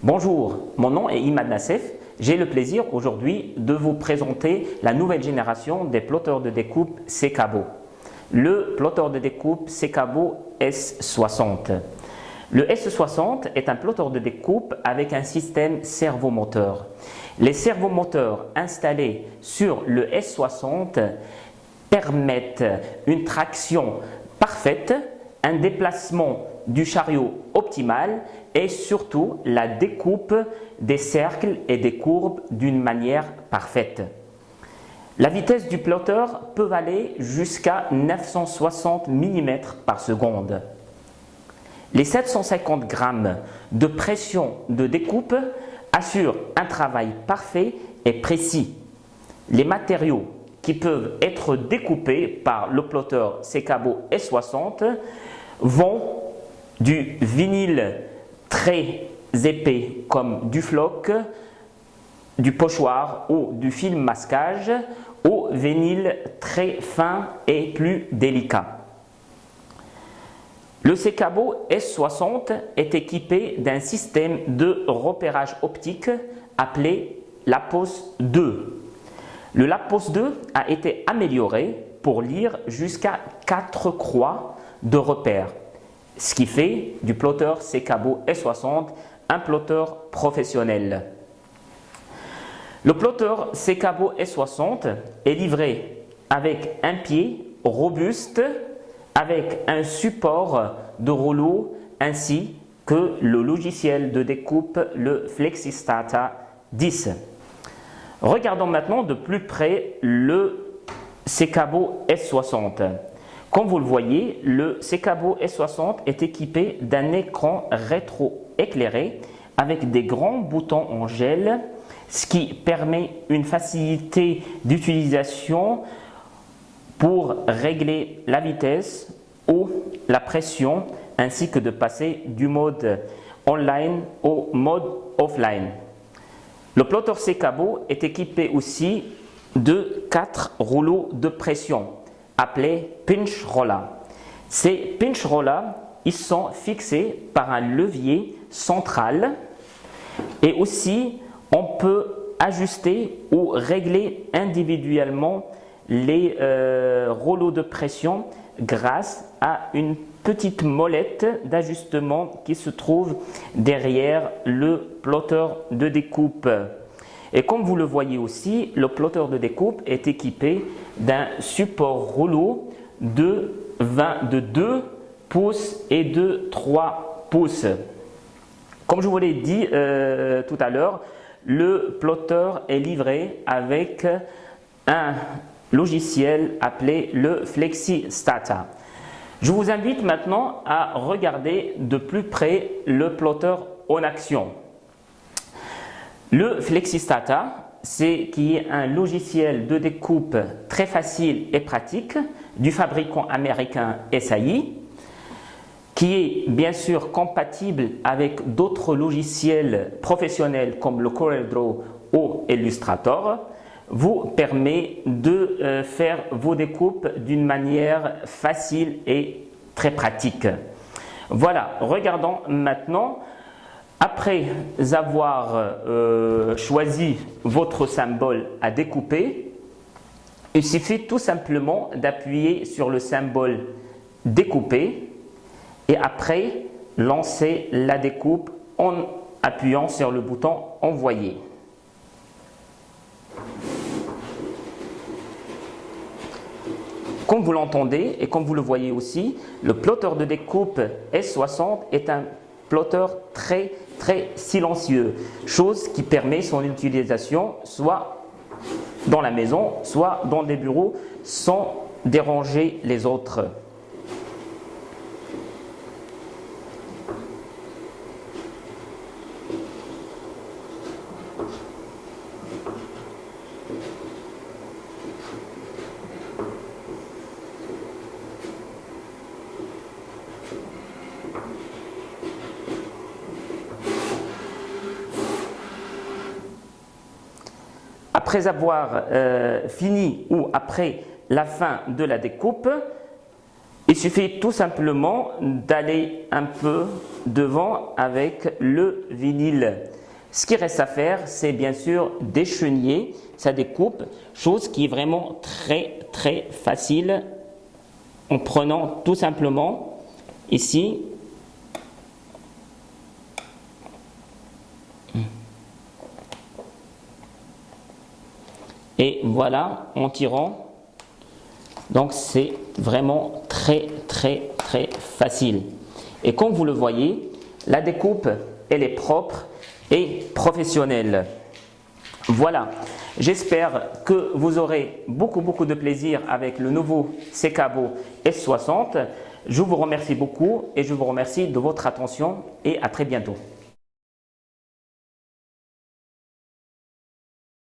Bonjour, mon nom est Imad Nassef. J'ai le plaisir aujourd'hui de vous présenter la nouvelle génération des plotteurs de découpe Sekabo. Le plotteur de découpe Sekabo S60. Le S60 est un plotteur de découpe avec un système servomoteur. Les servomoteurs installés sur le S60 permettent une traction parfaite, un déplacement du chariot optimal et surtout la découpe des cercles et des courbes d'une manière parfaite. La vitesse du plotteur peut aller jusqu'à 960 mm par seconde. Les 750 grammes de pression de découpe assurent un travail parfait et précis. Les matériaux qui peuvent être découpés par le plotteur Sekabo S60 vont du vinyle très épais comme du floc, du pochoir ou du film masquage au vinyle très fin et plus délicat. Le Sekabo S60 est équipé d'un système de repérage optique appelé LAPOS 2. Le LAPOS 2 a été amélioré pour lire jusqu'à 4 croix de repère, ce qui fait du plotteur Sekabo S60 un plotteur professionnel. Le plotteur Sekabo S60 est livré avec un pied robuste avec un support de rouleau ainsi que le logiciel de découpe, le FlexiStata 10. Regardons maintenant de plus près le Sekabo S60. Comme vous le voyez, le Sekabo S60 est équipé d'un écran rétro-éclairé avec des grands boutons en gel, ce qui permet une facilité d'utilisation pour régler la vitesse ou la pression ainsi que de passer du mode online au mode offline. Le plotteur Sekabo est équipé aussi de 4 rouleaux de pression appelés pinch roller. Ces pinch rollers, ils sont fixés par un levier central et aussi on peut ajuster ou régler individuellement les rouleaux de pression grâce à une petite molette d'ajustement qui se trouve derrière le plotteur de découpe. Et comme vous le voyez aussi, le plotteur de découpe est équipé d'un support rouleau de 2 pouces et de 3 pouces. Comme je vous l'ai dit tout à l'heure, le plotteur est livré avec un logiciel appelé le FlexiStata. Je vous invite maintenant à regarder de plus près le plotteur en action. Le FlexiStata, c'est un logiciel de découpe très facile et pratique du fabricant américain SAI, qui est bien sûr compatible avec d'autres logiciels professionnels comme le CorelDRAW ou Illustrator, vous permet de faire vos découpes d'une manière facile et très pratique. Voilà, regardons maintenant, après avoir choisi votre symbole à découper, il suffit tout simplement d'appuyer sur le symbole découper et après lancer la découpe en appuyant sur le bouton envoyer. Comme vous l'entendez et comme vous le voyez aussi, le plotteur de découpe S60 est un plotteur très silencieux, chose qui permet son utilisation soit dans la maison, soit dans des bureaux sans déranger les autres. Après avoir fini ou après la fin de la découpe, Il suffit tout simplement d'aller un peu devant avec le vinyle. Ce qui reste à faire, c'est bien sûr décheniller sa découpe, chose qui est vraiment très facile en prenant tout simplement ici et voilà en tirant. Donc c'est vraiment très facile. Et comme vous le voyez, la découpe elle est propre et professionnelle. Voilà, j'espère que vous aurez beaucoup de plaisir avec le nouveau Sekabo S60. Je vous remercie beaucoup et je vous remercie de votre attention et à très bientôt.